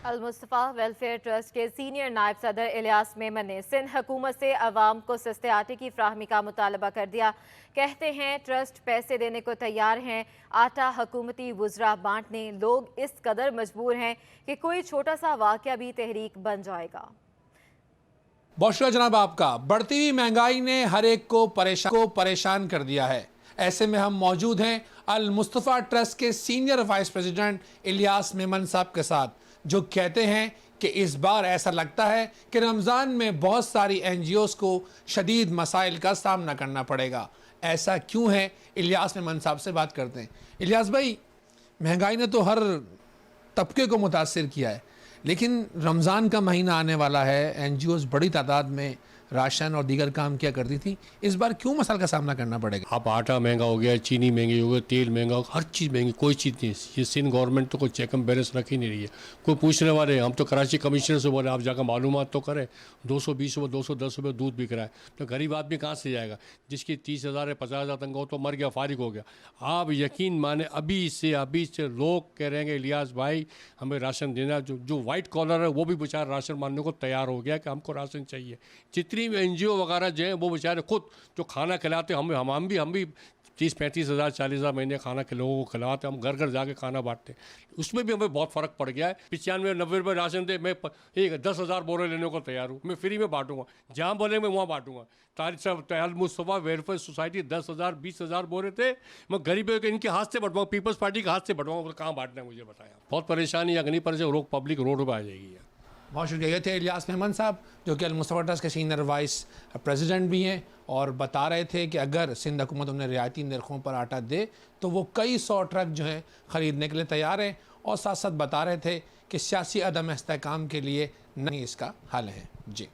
अल Mustafa welfare trust के senior नायब सदर इलियास मेमन ने सिंध हुकूमत से अवाम को सस्ते आटे की फ्राहमी का मुतालबा कर दिया। कहते हैं ट्रस्ट पैसे देने को तैयार हैं, आटा हुकूमती वुज़रा बांटने। लोग इस कदर मजबूर हैं कि कोई छोटा सा वाक़या भी तहरीक बन जाएगा। बहुत शुक्रिया जनाब आपका। बढ़ती हुई महंगाई ने हर एक को परेशान कर दिया है। ऐसे में हम मौजूद हैं अल मुस्तफ़ा ट्रस्ट के senior vice president Ilyas Memon साहब के साथ, जो कहते हैं कि इस बार ऐसा लगता है कि रमज़ान में बहुत सारी NGOs को शदीद मसाइल का सामना करना पड़ेगा। ऐसा क्यों है, इलियास मेमन साहब से बात करते हैं। इलियास भाई, महंगाई ने तो हर तबके को मुतासिर किया है, लेकिन रमज़ान का महीना आने वाला है, NGOs बड़ी तादाद में राशन और दीगर काम किया करती थी। इस बार क्यों मसाइल का सामना करना पड़ेगा? अब आटा महंगा हो गया, चीनी महंगी हो गई, तेल महंगा हो गया, हर चीज़ महंगी, कोई चीज़ नहीं। ये सिंध गवर्नमेंट तो कोई चेक एंड बैलेंस रख ही नहीं रही है। कोई पूछने वाले, हम तो कराची कमिश्नर से बोले आप जाकर मालूमात तो करें। 220 रुपये 210 रुपये दूध बिक रहा है, तो गरीब आदमी कहाँ से जाएगा? जिसकी 30,000 या 50,000 तनख्वाह हो तो मर गया, फारिग हो गया। आप यकीन माने अभी से लोग कह रहे हैं कि इलियास भाई हमें राशन देना। जो वाइट कॉलर है वो भी बेचारा राशन मानने को तैयार हो गया कि हमको राशन चाहिए। जितनी भी NGO वगैरह जो हैं वो बेचारे खुद जो खाना खिलाते, हम भी 30-35 हज़ार 40,000 महीने खाना के लोगों को खिलाते, हम घर घर जाके खाना बांटते हैं। उसमें भी हमें बहुत फ़र्क पड़ गया है। 95-90 रुपये राशन दे, मैं 10,000 बोरे लेने को तैयार हूँ। मैं फ्री में बांटूंगा, जहाँ बोले मैं वहाँ बांटूंगा। तारिक साहब अल मुस्तफ़ा वेलफेयर सोसाइटी 10,000 20,000 बोरे थे, मैं गरीबों के इनके हाथ से बंटवाऊँ, पीपल्स पार्टी के हाथ से बंटवाऊँ। कहाँ बांटना है मुझे बताया। बहुत परेशानी अग्नि पर से पब्लिक रोड पर आ जाएगी। बहुत शुक्रिया। ये थे इलियास मेमन साहब, जो कि अल मुस्तफ़ा ट्रस्ट के सीनियर वाइस प्रेसिडेंट भी हैं, और बता रहे थे कि अगर सिंध हुकूमत उन्हें रियायती नरखों पर आटा दे तो वो कई 100 ट्रक जो हैं ख़रीदने के लिए तैयार हैं। और साथ साथ बता रहे थे कि सियासी अदम इस्तेहकाम के लिए नहीं इसका हल है। जी,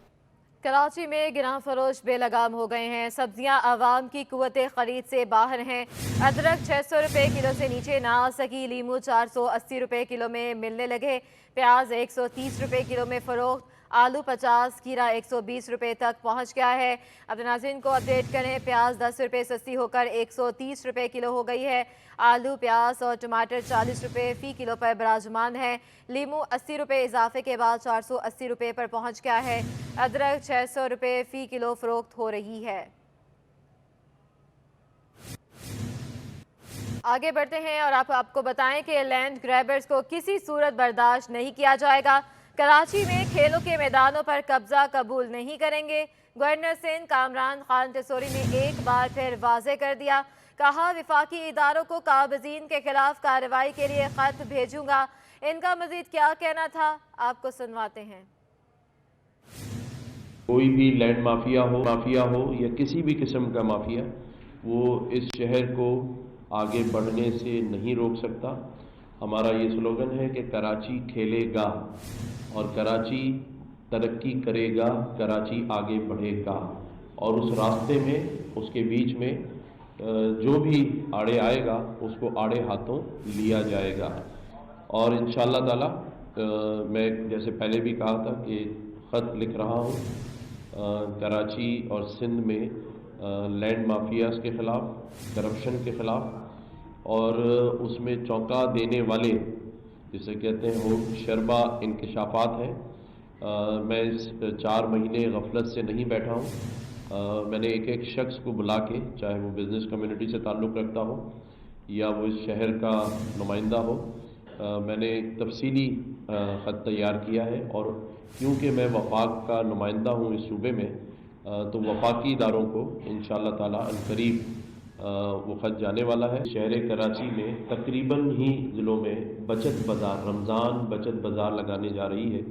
कराची में गिरां फरोश बेलगाम हो गए हैं। सब्जियां आवाम की कुव्वत खरीद से बाहर हैं। अदरक 600 रुपये किलो से नीचे ना आ सकी। लीमू 480 रुपये किलो में मिलने लगे। प्याज 130 रुपये किलो में फ़रोख्त। आलू 50, खीरा 120 रुपये तक पहुंच गया है। अब नाज़रीन को अपडेट करें, प्याज 10 रुपये सस्ती होकर 130 रुपये किलो हो गई है। आलू, प्याज और टमाटर 40 रुपये फ़ी किलो पर बराजमान है। लीमू 80 रुपये इजाफे के बाद 480 रुपये पर पहुंच गया है। अदरक 600 रुपये फ़ी किलो फ़रोख्त हो रही है। आगे बढ़ते हैं और आपको बताएं कि लैंड ग्रैबर्स को किसी सूरत बर्दाश्त नहीं किया जाएगा। कराची में खेलों के मैदानों पर कब्जा कबूल नहीं करेंगे। गवर्नर सिंध कामरान खान तसोरी ने एक बार फिर वाज़े कर दिया। कहा, विफाकी इदारों को काबिज़ीन के खिलाफ कार्रवाई के लिए खत भेजूंगा। इनका मजीद क्या कहना था, आपको सुनवाते हैं। कोई भी लैंड माफिया हो या किसी भी किस्म का माफिया, वो इस शहर को आगे बढ़ने से नहीं रोक सकता। हमारा ये स्लोगन है कि कराची खेलेगा और कराची तरक्की करेगा, कराची आगे बढ़ेगा। और उस रास्ते में, उसके बीच में जो भी आड़े आएगा उसको आड़े हाथों लिया जाएगा। और इंशाअल्लाह ताला मैं जैसे पहले भी कहा था कि ख़त लिख रहा हूँ कराची और सिंध में लैंड माफियाज़ के ख़िलाफ़, करप्शन के ख़िलाफ़, और उसमें चौंका देने वाले जिसे कहते हैं वो शर्बा इंकशाफात हैं। मैं इस 4 महीने गफलत से नहीं बैठा हूँ। मैंने एक शख्स को बुला के, चाहे वो बिज़नेस कम्युनिटी से ताल्लुक़ रखता हो या वो इस शहर का नुमाइंदा हो, मैंने तफसीली ख़त तैयार किया है। और क्योंकि मैं वफाक का नुमाइंदा हूँ इस सूबे में, तो वफाकी इदारों को इंशाअल्लाह ताला अनकरीब वो ख़त जाने वाला है। शहर कराची में तकरीबन ही ज़िलों में बचत बाज़ार, रमज़ान बचत बाज़ार लगाने जा रही है।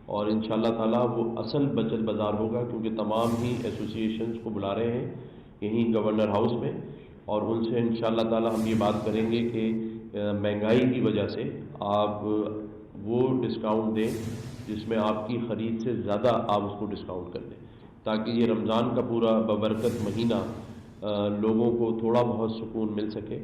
और इंशाअल्लाह ताला वो असल बचत बाज़ार होगा, क्योंकि तमाम ही एसोसिएशंस को बुला रहे हैं यहीं गवर्नर हाउस में। और उनसे इंशाअल्लाह ताला हम ये बात करेंगे कि महंगाई की वजह से आप वो डिस्काउंट दें जिसमें आपकी ख़रीद से ज़्यादा आप उसको डिस्काउंट कर दें, ताकि ये रमज़ान का पूरा बबरकत महीना लोगों को थोड़ा बहुत सुकून मिल सके।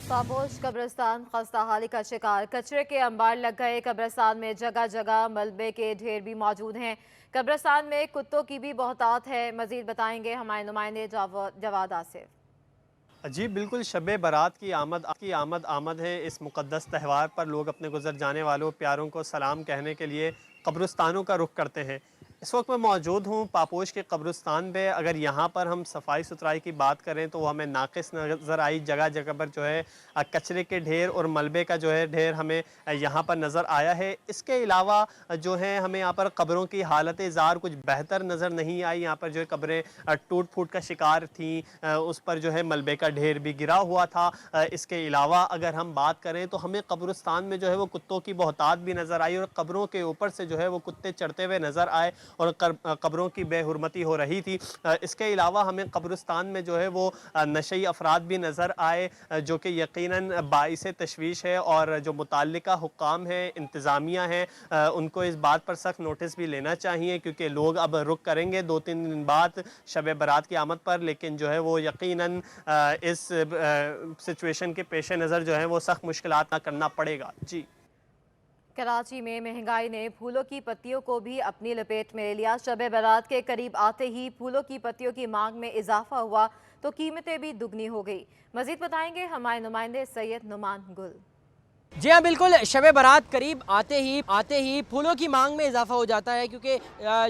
पापोश कब्रिस्तान खस्ता हाली का शिकार, कचरे के अंबार लग गए। कब्रिस्तान में जगह जगह मलबे के ढेर भी मौजूद हैं। कब्रिस्तान में कुत्तों की भी बहुतात है। मजीद बताएंगे हमारे नुमाइंदे जवाद आसिफ। जी बिल्कुल, शब बारात की आमद है। इस मुक़द्दस त्यौहार पर लोग अपने गुज़र जाने वालों प्यारों को सलाम कहने के लिए कब्रिस्तानों का रुख करते हैं। इस वक्त मैं मौजूद हूँ पापोश के कब्रिस्तान पे। अगर यहाँ पर हम सफाई सुथराई की बात करें तो वो हमें नाक़िस नज़र आई। जगह जगह पर जो है कचरे के ढेर और मलबे का जो है ढेर हमें यहाँ पर नज़र आया है। इसके अलावा जो है हमें यहाँ पर कब्रों की हालत ज़ार कुछ बेहतर नज़र नहीं आई। यहाँ पर जो है कब्रें टूट फूट का शिकार थीं, उस पर जो है मलबे का ढेर भी गिरा हुआ था। इसके अलावा अगर हम बात करें तो हमें कब्रिस्तान में जो है वो कुत्तों की बहुतात भी नज़र आई और कब्रों के ऊपर से जो है वो कुत्ते चढ़ते हुए नज़र आए और कब्रों की बेहुरमती हो रही थी। इसके अलावा हमें कब्रिस्तान में जो है वो नशई अफराद भी नज़र आए, जो कि यकीनन बाइस तशवीश है और जो मुताल्लिका हुक्काम है, इंतज़ामिया है, उनको इस बात पर सख्त नोटिस भी लेना चाहिए, क्योंकि लोग अब रुक करेंगे 2-3 दिन बाद शब बारात की आमद पर, लेकिन जो है वो यकीनन इस सिचुएशन के पेश नज़र जो है वो सख्त मुश्किलात ना करना पड़ेगा। जी। कराची में महंगाई ने फूलों की पत्तियों को भी अपनी लपेट में ले लिया। शब बारात के करीब आते ही फूलों की पत्तियों की मांग में इजाफा हुआ तो कीमतें भी दुगनी हो गई। मजीद बताएंगे हमारे नुमाइंदे सैयद नुमान गुल। जी हाँ बिल्कुल, शब बारात करीब आते ही फूलों की मांग में इजाफा हो जाता है, क्योंकि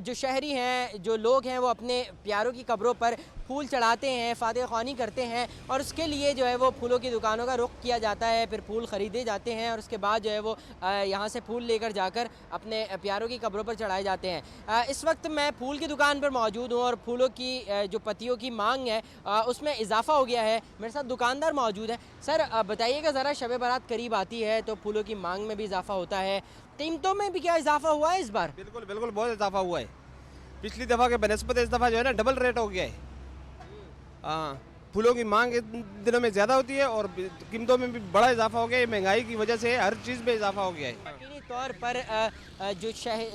जो शहरी हैं, जो लोग हैं, वो अपने प्यारों की कब्रों पर फूल चढ़ाते हैं, फातिहा ख्वानी करते हैं और उसके लिए जो है वो फूलों की दुकानों का रुख किया जाता है। फिर फूल ख़रीदे जाते हैं और उसके बाद जो है वो यहाँ से फूल लेकर जाकर अपने प्यारों की कब्रों पर चढ़ाए जाते हैं। इस वक्त मैं फूल की दुकान पर मौजूद हूँ और फूलों की जो पत्तियों की मांग है उसमें इजाफा हो गया है। मेरे साथ दुकानदार मौजूद है। सर बताइएगा ज़रा, शब बारात करीब आती है तो फूलों की मांग में भी इजाफा होता है, कीमतों में भी क्या इजाफा हुआ है इस बार? बिल्कुल बिल्कुल, बहुत इजाफा हुआ है। पिछली दफ़ा के बनस्बत इस दफ़ा जो है ना डबल रेट हो गया है। हाँ, फूलों की मांग इन दिनों में ज़्यादा होती है और कीमतों में भी बड़ा इजाफा हो गया है। महंगाई की वजह से हर चीज़ में इजाफा हो गया है। यकीनी तौर पर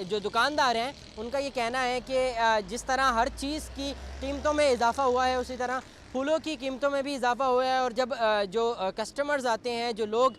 जो दुकानदार हैं उनका ये कहना है कि जिस तरह हर चीज़ की कीमतों में इजाफा हुआ है, उसी तरह फूलों की कीमतों में भी इजाफा हुआ है। और जब जो कस्टमर्स आते हैं, जो लोग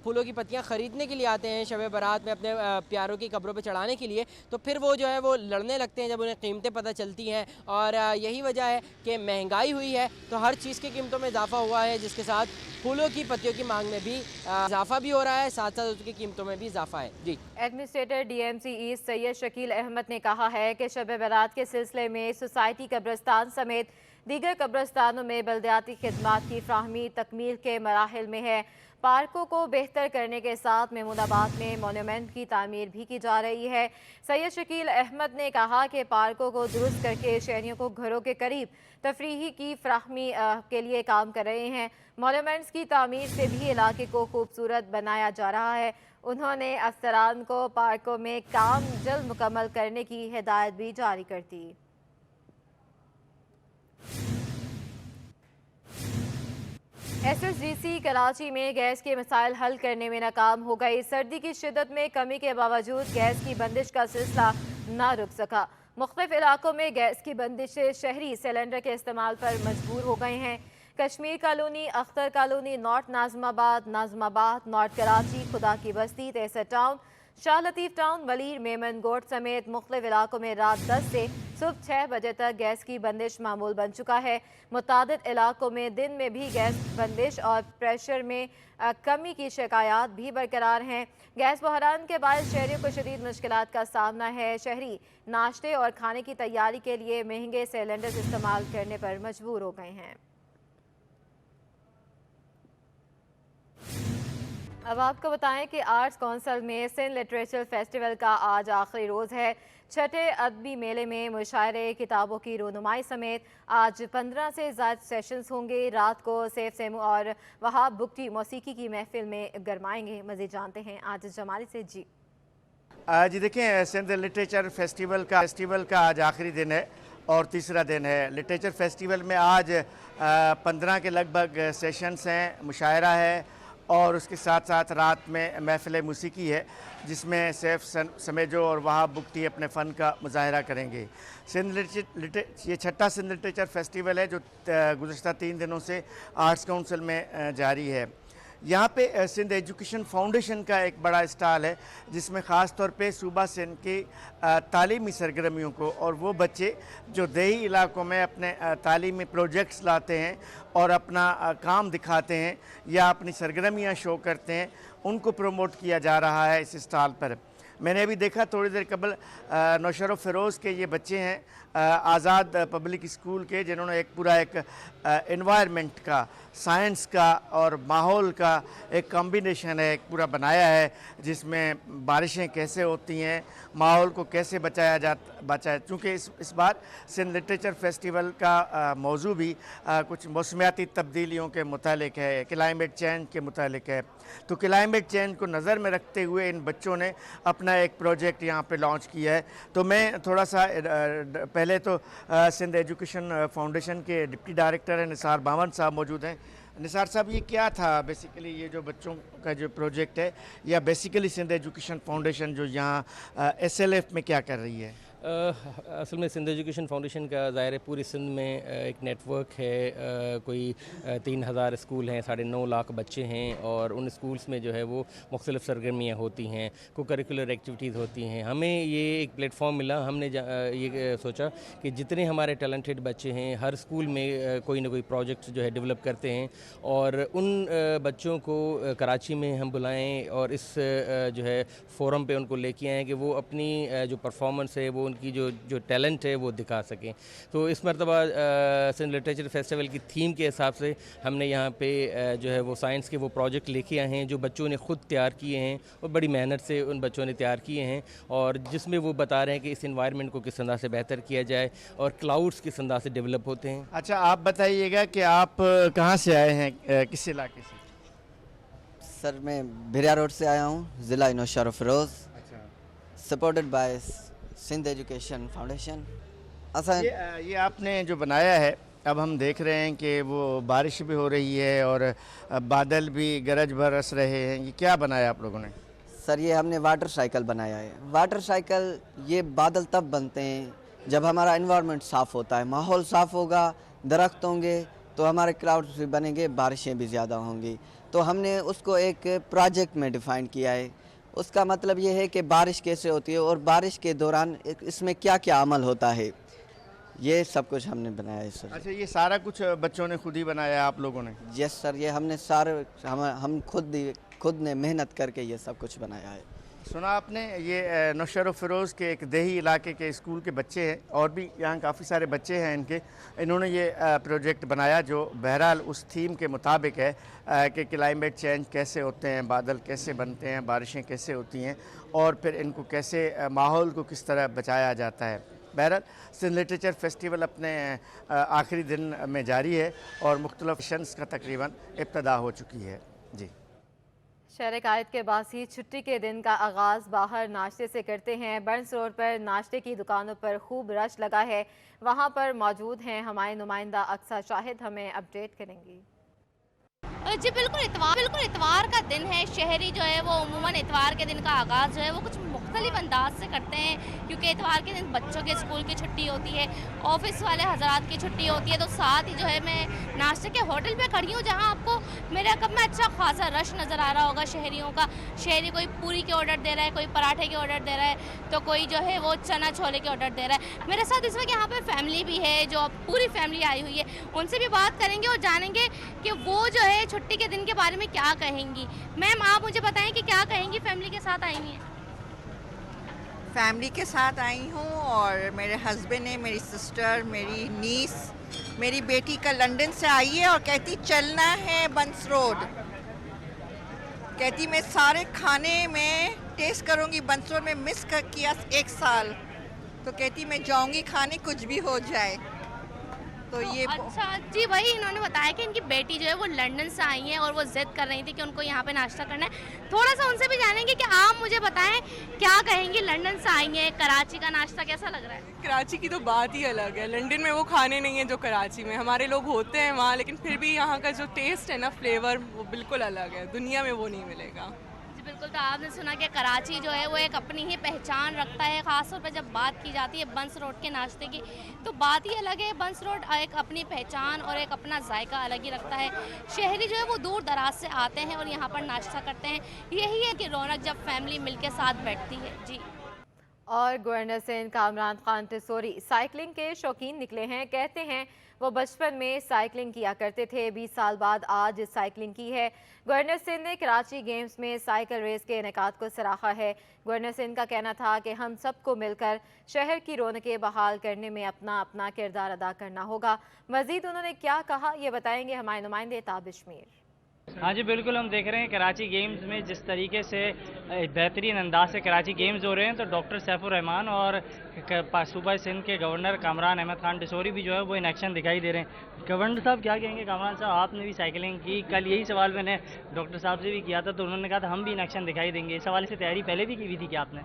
फूलों की पत्तियां ख़रीदने के लिए आते हैं शब बारात में अपने प्यारों की कब्रों पे चढ़ाने के लिए, तो फिर वो जो है वो लड़ने लगते हैं जब उन्हें कीमतें पता चलती हैं। और यही वजह है कि महंगाई हुई है तो हर चीज़ की कीमतों में इजाफा हुआ है, जिसके साथ फूलों की पत्तियों की मांग में भी इजाफा भी हो रहा है, साथ साथ उसकी कीमतों में भी इजाफा है। जी। Administrator DMC east Syed Shakeel Ahmed ने कहा है कि शब बारात के सिलसिले में सोसाइटी कब्रिस्तान समेत दीगर कब्रिस्तानों में बल्दियाती खिदमात की फ्राहमी तकमील के मराहिल में है। पार्कों को बेहतर करने के साथ महमूदाबाद में मोनूमेंट की तामीर भी की जा रही है। सैयद शकील अहमद ने कहा कि पार्कों को दुरुस्त करके शहरियों को घरों के करीब तफरीही की फ्राहमी के लिए काम कर रहे हैं। मोनूमेंट्स की तामीर से भी इलाके को खूबसूरत बनाया जा रहा है। उन्होंने अफसरान को पार्कों में काम जल्द मुकम्मल करने की हिदायत भी जारी कर दी। SSGC कराची में गैस के मसाइल हल करने में नाकाम हो गई। सर्दी की शिद्दत में कमी के बावजूद गैस की बंदिश का सिलसिला ना रुक सका। मुख्तलिफ इलाकों में गैस की बंदिश से शहरी सिलेंडर के इस्तेमाल पर मजबूर हो गए हैं। Kashmir colony, Akhtar colony, north Nazimabad, north Karachi, Khuda ki Basti, Taiser town, Shah Latif town, वलीर, मेमन गोट समेत मुख्तलिफ इलाकों में रात 10 से सुबह 6 बजे तक गैस की बंदिश मामूल बन चुका है। मुतादिद इलाकों में दिन में भी गैस बंदिश और प्रेशर में कमी की शिकायत भी बरकरार हैं। गैस बहरान के बाद शहरियों को शदीद मुश्किलात का सामना है। शहरी नाश्ते और खाने की तैयारी के लिए महंगे सिलेंडर इस्तेमाल करने पर मजबूर हो गए हैं। अब आपको बताएं कि आर्ट्स काउंसिल में सिंध लिटरेचर फेस्टिवल का आज आखिरी रोज़ है। छठे अदबी मेले में मुशायरे, किताबों की रोनुमाई समेत आज 15 से ज़्यादा सेशंस होंगे। रात को सैफ सेमू और वहाब बुकटी मौसीकी की महफिल में गरमाएंगे। मज़ीद जानते हैं आज जमाली से। जी देखें, सिंध लिटरेचर फेस्टिवल का आज आखिरी दिन है और तीसरा दिन है। लिटरेचर फेस्टिवल में आज 15 के लगभग सेशंस हैं, मुशायरा है और उसके साथ साथ रात में महफिल मौसीकी है, जिसमें सैफ समेजो और वहाब बुकटी अपने फ़न का मुजाहरा करेंगे। ये छठा सिंध लिटरेचर फेस्टिवल है जो गुज़श्ता 3 दिनों से आर्ट्स काउंसिल में जारी है। यहाँ पे सिंध एजुकेशन फाउंडेशन का एक बड़ा स्टॉल है, जिसमें ख़ास तौर पे सूबा सिंध की तालीमी सरगर्मियों को और वो बच्चे जो देही इलाकों में अपने तालीमी प्रोजेक्ट्स लाते हैं और अपना काम दिखाते हैं या अपनी सरगर्मियाँ शो करते हैं, उनको प्रमोट किया जा रहा है इस स्टॉल पर। मैंने अभी देखा थोड़ी देर कबल नौशर फ़िरोज़ के ये बच्चे हैं आज़ाद पब्लिक स्कूल के, जिन्होंने एक पूरा एक एनवायरनमेंट का, साइंस का और माहौल का एक कॉम्बिनेशन है, एक पूरा बनाया है, जिसमें बारिशें कैसे होती हैं, माहौल को कैसे बचाया चूँकि इस बार सिंध लिटरेचर फेस्टिवल का मौजू भी कुछ मौसमियाती तब्दीलियों के मुतालिक है, क्लाइमेट चेंज के मुतालिक है। तो क्लाइमेट चेंज को नज़र में रखते हुए इन बच्चों ने अपना एक प्रोजेक्ट यहाँ पे लॉन्च किया है। तो मैं थोड़ा सा पहले तो सिंध एजुकेशन फाउंडेशन के डिप्टी डायरेक्टर हैं निसार बावन साहब मौजूद हैं। निसार साहब, ये क्या था बेसिकली, ये जो बच्चों का जो प्रोजेक्ट है, या बेसिकली सिंध एजुकेशन फाउंडेशन जो यहाँ SLF में क्या कर रही है? असल में सिंध एजुकेशन फाउंडेशन का ज़ाहिर है पूरी सिंध में एक नेटवर्क है। कोई 3000 स्कूल हैं, 9.5 लाख बच्चे हैं और उन स्कूल्स में जो है वो मुख्तलिफ़ सरगर्मियाँ होती हैं, को करिकुलर एक्टिविटीज़ होती हैं। हमें ये एक प्लेटफॉर्म मिला, हमने ये सोचा कि जितने हमारे टैलेंटेड बच्चे हैं हर स्कूल में कोई ना कोई प्रोजेक्ट जो है डेवलप करते हैं और उन बच्चों को कराची में हम बुलाएँ और इस जो है फ़ोरम पे उनको लेके आएँ कि वो अपनी जो परफॉर्मेंस है, वो उनकी जो टैलेंट है वो दिखा सकें। तो इस मरतबा सिंध लिटरेचर फेस्टिवल की थीम के हिसाब से हमने यहाँ पे जो है वो साइंस के वो प्रोजेक्ट लेके आए हैं जो बच्चों ने ख़ुद तैयार किए हैं और बड़ी मेहनत से उन बच्चों ने तैयार किए हैं, और जिसमें वो बता रहे हैं कि इस इन्वायरमेंट को किस अंदाज़ से बेहतर किया जाए और क्लाउड्स किस अंदाज़ से डेवलप होते हैं। अच्छा, आप बताइएगा कि आप कहाँ से आए हैं, किस इलाके से? सर मैं भिरिया रोड से आया हूँ, ज़िला नौशर फ़िरोज़। अच्छा, supported by Sindh education foundation. ये आपने जो बनाया है, अब हम देख रहे हैं कि वो बारिश भी हो रही है और बादल भी गरज बरस रहे हैं, ये क्या बनाया आप लोगों ने? सर ये हमने वाटर साइकिल बनाया है। वाटर साइकिल, ये बादल तब बनते हैं जब हमारा एनवायरनमेंट साफ़ होता है, माहौल साफ़ होगा, दरख्त होंगे तो हमारे क्लाउड्स भी बनेंगे, बारिशें भी ज़्यादा होंगी। तो हमने उसको एक प्रोजेक्ट में डिफ़ाइन किया है। उसका मतलब ये है कि बारिश कैसे होती है और बारिश के दौरान इसमें क्या क्या अमल होता है, ये सब कुछ हमने बनाया है सर। अच्छा, ये सारा कुछ बच्चों ने खुद ही बनाया आप लोगों ने? यस सर, ये हमने हम खुद ने मेहनत करके ये सब कुछ बनाया है। सुना आपने, ये नौशर फ़िरोज़ के एक देही इलाके के स्कूल के बच्चे हैं और भी यहाँ काफ़ी सारे बच्चे हैं इन्होंने ये प्रोजेक्ट बनाया जो बहरहाल उस थीम के मुताबिक है कि क्लाइमेट चेंज कैसे होते हैं, बादल कैसे बनते हैं, बारिशें कैसे होती हैं और फिर इनको कैसे माहौल को किस तरह बचाया जाता है। बहरहाल सिंध लिटरेचर फेस्टिवल अपने आखिरी दिन में जारी है और मुख्तलिफ सेशंस का तकरीबन इब्तदा हो चुकी है। जी, शहर कायद के बासी छुट्टी के दिन का आगाज़ बाहर नाश्ते से करते हैं। बर्न्स रोड पर नाश्ते की दुकानों पर खूब रश लगा है, वहां पर मौजूद हैं हमारे नुमाइंदा अक्सा शाहिद, हमें अपडेट करेंगी। जी बिल्कुल, इतवार का दिन है। शहरी जो है वो उमूमन इतवार के दिन का आगाज़ जो है वो कुछ मुख्तलिफ अंदाज से करते हैं, क्योंकि इतवार के दिन बच्चों के स्कूल की छुट्टी होती है, ऑफिस वाले हजरात की छुट्टी होती है। तो साथ ही जो है मैं नाश्ते के होटल पे खड़ी हूँ जहाँ आपको मेरे कब में अच्छा खासा रश नज़र आ रहा होगा शहरियों का। शहरी कोई पूरी के ऑर्डर दे रहा है, कोई पराठे के ऑर्डर दे रहा है, तो कोई जो है वो चना छोले के ऑर्डर दे रहा है। मेरे साथ इस वक्त यहाँ पर फैमिली भी है, जो पूरी फैमिली आई हुई है, उनसे भी बात करेंगे और जानेंगे कि वो जो है छुट्टी के दिन के बारे में क्या कहेंगी। मैम, आप मुझे बताएं कि क्या कहेंगी, फैमिली के साथ आई हुई हैं? फैमिली के साथ आई हूँ और मेरे हस्बैंड है, मेरी सिस्टर, मेरी नीस, मेरी बेटी का लंदन से आई है और कहती चलना है बंस रोड। कहती मैं सारे खाने में टेस्ट करूँगी, बंस रोड में मिस किया 1 साल, तो कहती मैं जाऊँगी खाने कुछ भी हो जाए। तो ये अच्छा जी, वही इन्होंने बताया कि इनकी बेटी जो है वो लंदन से आई है और वो जिद कर रही थी कि उनको यहाँ पे नाश्ता करना है। थोड़ा सा उनसे भी जानेंगे कि आप मुझे बताएं क्या कहेंगी, लंदन से आई हैं, कराची का नाश्ता कैसा लग रहा है? कराची की तो बात ही अलग है, लंदन में वो खाने नहीं है जो कराची में। हमारे लोग होते हैं वहाँ, लेकिन फिर भी यहाँ का जो टेस्ट है ना, फ्लेवर, वो बिल्कुल अलग है, दुनिया में वो नहीं मिलेगा। बिल्कुल, तो आपने सुना कि कराची जो है वो एक अपनी ही पहचान रखता है, ख़ासतौर पर जब बात की जाती है बंस रोड के नाश्ते की, तो बात ही अलग है। बंस रोड एक अपनी पहचान और एक अपना जायका अलग ही रखता है। शहरी जो है वो दूर दराज से आते हैं और यहाँ पर नाश्ता करते हैं। यही है कि रौनक जब फैमिली मिल के साथ बैठती है। जी। और गवर्नर सिंध कामरान खान तिसोरी साइकिलिंग के शौकीन निकले हैं। कहते हैं वो बचपन में साइकिलिंग किया करते थे, 20 साल बाद आज साइकिलिंग की है। गवर्नर सिंध ने कराची गेम्स में साइकिल रेस के इनेकाद को सराहा है। गवर्नर सिंध का कहना था कि हम सबको मिलकर शहर की रौनकें बहाल करने में अपना अपना किरदार अदा करना होगा। मजीद उन्होंने क्या कहा ये बताएंगे हमारे नुमाइंदे ताबिश मीर। हाँ जी बिल्कुल, हम देख रहे हैं कराची गेम्स में जिस तरीके से बेहतरीन अंदाज से कराची गेम्स हो रहे हैं, तो डॉक्टर सैफुर रहमान और सूबा सिंध के गवर्नर कामरान अहमद खान टिसोरी भी जो है वो इन एक्शन दिखाई दे रहे हैं। गवर्नर साहब क्या कहेंगे? कामरान साहब, आपने भी साइकिलिंग की, कल यही सवाल मैंने डॉक्टर साहब से भी किया था, तो उन्होंने कहा था हम भी इन एक्शन दिखाई देंगे। इस सवाल से तैयारी पहले भी की हुई थी क्या आपने?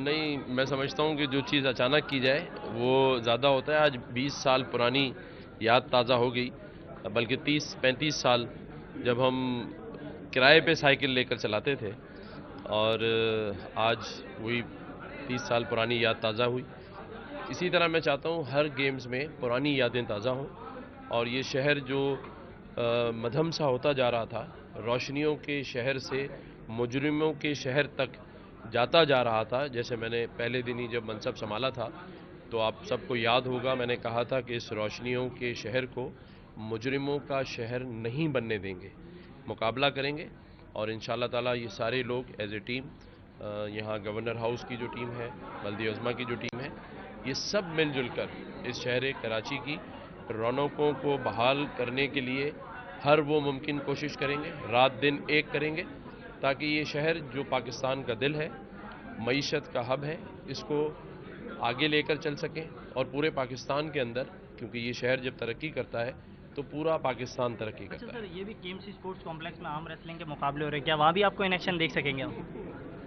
नहीं, मैं समझता हूँ कि जो चीज़ अचानक की जाए वो ज़्यादा होता है। आज 20 साल पुरानी याद ताज़ा हो गई, बल्कि 30-35 साल जब हम किराए पे साइकिल लेकर चलाते थे, और आज वही 30 साल पुरानी याद ताज़ा हुई। इसी तरह मैं चाहता हूँ हर गेम्स में पुरानी यादें ताज़ा हों, और ये शहर जो मध्यम सा होता जा रहा था, रोशनियों के शहर से मुजरिमों के शहर तक जाता जा रहा था। जैसे मैंने पहले दिन ही जब मनसब संभाला था, तो आप सबको याद होगा मैंने कहा था कि इस रोशनियों के शहर को मुजरिमों का शहर नहीं बनने देंगे, मुकाबला करेंगे। और इंशाल्लाह ताला ये सारे लोग एज ए टीम, यहाँ गवर्नर हाउस की जो टीम है, बल्दी उज़्मा की जो टीम है, ये सब मिलजुल कर इस शहर कराची की रौनकों को बहाल करने के लिए हर वो मुमकिन कोशिश करेंगे, रात दिन एक करेंगे, ताकि ये शहर जो पाकिस्तान का दिल है, मईशत का हब है, इसको आगे लेकर चल सकें। और पूरे पाकिस्तान के अंदर, क्योंकि ये शहर जब तरक्की करता है तो पूरा पाकिस्तान तरक्की करता है। सर, ये भी केएमसी स्पोर्ट्स कॉम्प्लेक्स में आर्म रेसलिंग के मुकाबले हो रहे हैं, क्या वहाँ भी आपको इन एक्शन देख सकेंगे हम?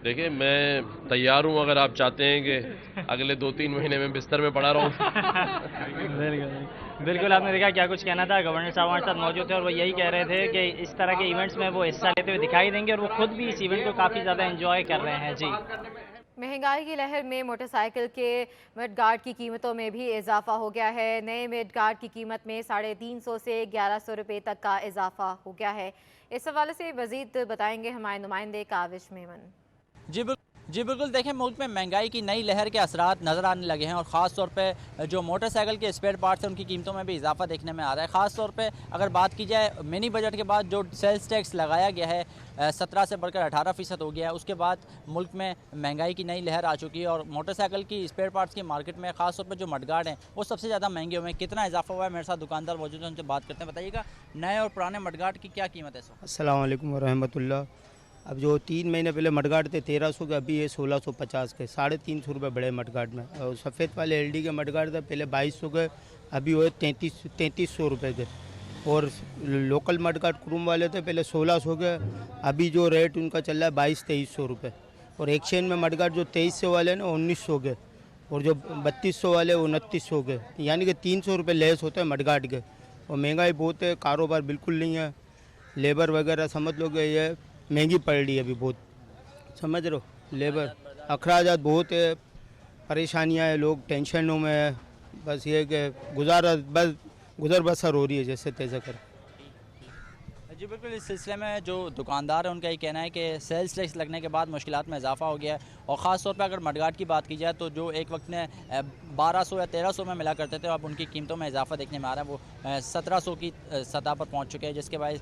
देखिए, मैं तैयार हूँ अगर आप चाहते हैं कि अगले 2-3 महीने में बिस्तर में पड़ा रहूँ। बिल्कुल, आपने देखा क्या कुछ कहना था। गवर्नर साहब हमारे साथ मौजूद थे और वो यही कह रहे थे कि इस तरह के इवेंट्स में वो हिस्सा लेते हुए दिखाई देंगे, और वो खुद भी इस इवेंट को काफ़ी ज़्यादा एंजॉय कर रहे हैं। जी। महंगाई की लहर में मोटरसाइकिल के मिड गार्ड की कीमतों में भी इजाफा हो गया है। नए मिड गार्ड की कीमत में 350 से 1100 रुपये तक का इजाफा हो गया है। इस हवाले से मजीद बताएंगे हमारे नुमाइंदे काविश मेमन। जी बिल्कुल, देखें मुल्क में महंगाई की नई लहर के असरात नज़र आने लगे हैं, और ख़ास तौर पे जो मोटरसाइकिल के स्पेयर पार्ट्स हैं उनकी कीमतों में भी इजाफा देखने में आ रहा है। ख़ास तौर पे अगर बात की जाए मिनी बजट के बाद जो सेल्स टैक्स लगाया गया है 17 से बढ़कर 18% हो गया है, उसके बाद मुल्क में महंगाई की नई लहर आ चुकी है, और मोटरसाइकिल की स्पेयर पार्ट्स की मार्केट में ख़ास तौर पर जो मडगार्ड हैं वो सबसे ज़्यादा महंगे हुए हैं। कितना इजाफा हुआ है, मेरे साथ दुकानदार मौजूद हैं, उनसे बात करते हैं। बताइएगा नए और पुराने मडगार्ड की क्या कीमत है? अस्सलाम वालेकुम वरहमतुल्लाह। अब जो 3 महीने पहले मडगार्ड थे 1300 के, अभी ये 1650 के, 350 रुपये बड़े मडगार्ड में। और सफ़ेद वाले एलडी के मडगार्ड थे पहले 2200 के, अभी वो 3300 रुपये के। और लोकल मडगार्ड क्रूम वाले थे पहले 1600 के, अभी जो रेट उनका चल रहा है 2200-2300 रुपये। और एक्सचेंज में मडगार्ड जो 2300 वाले ना 1900 के, और जो 3200 वाले 2900 के, यानी कि 300 रुपये लेस होते हैं मडगार्ड के। और महंगाई बहुत है, कारोबार बिल्कुल नहीं है, लेबर वगैरह समझ लो कि ये महंगी पड़ रही है अभी बहुत, समझ रहे हो। लेबर अखराजात बहुत है, परेशानियां है, लोग टेंशनों में है, बस ये कि गुजर बसर हो रही है जैसे तैसे कर। जी बिल्कुल, इस सिलसिले में जो दुकानदार है उनका ये कहना है कि सेल्स टैक्स लगने के बाद मुश्किलात में इजाफा हो गया है। और ख़ास तौर पर अगर मडगार्ड की बात की जाए तो जो एक वक्त में 1200 या 1300 में मिला करते थे, अब उनकी कीमतों में इजाफा देखने में आ रहा है। वो 1700 की सतह पर पहुंच चुके हैं, जिसके बाद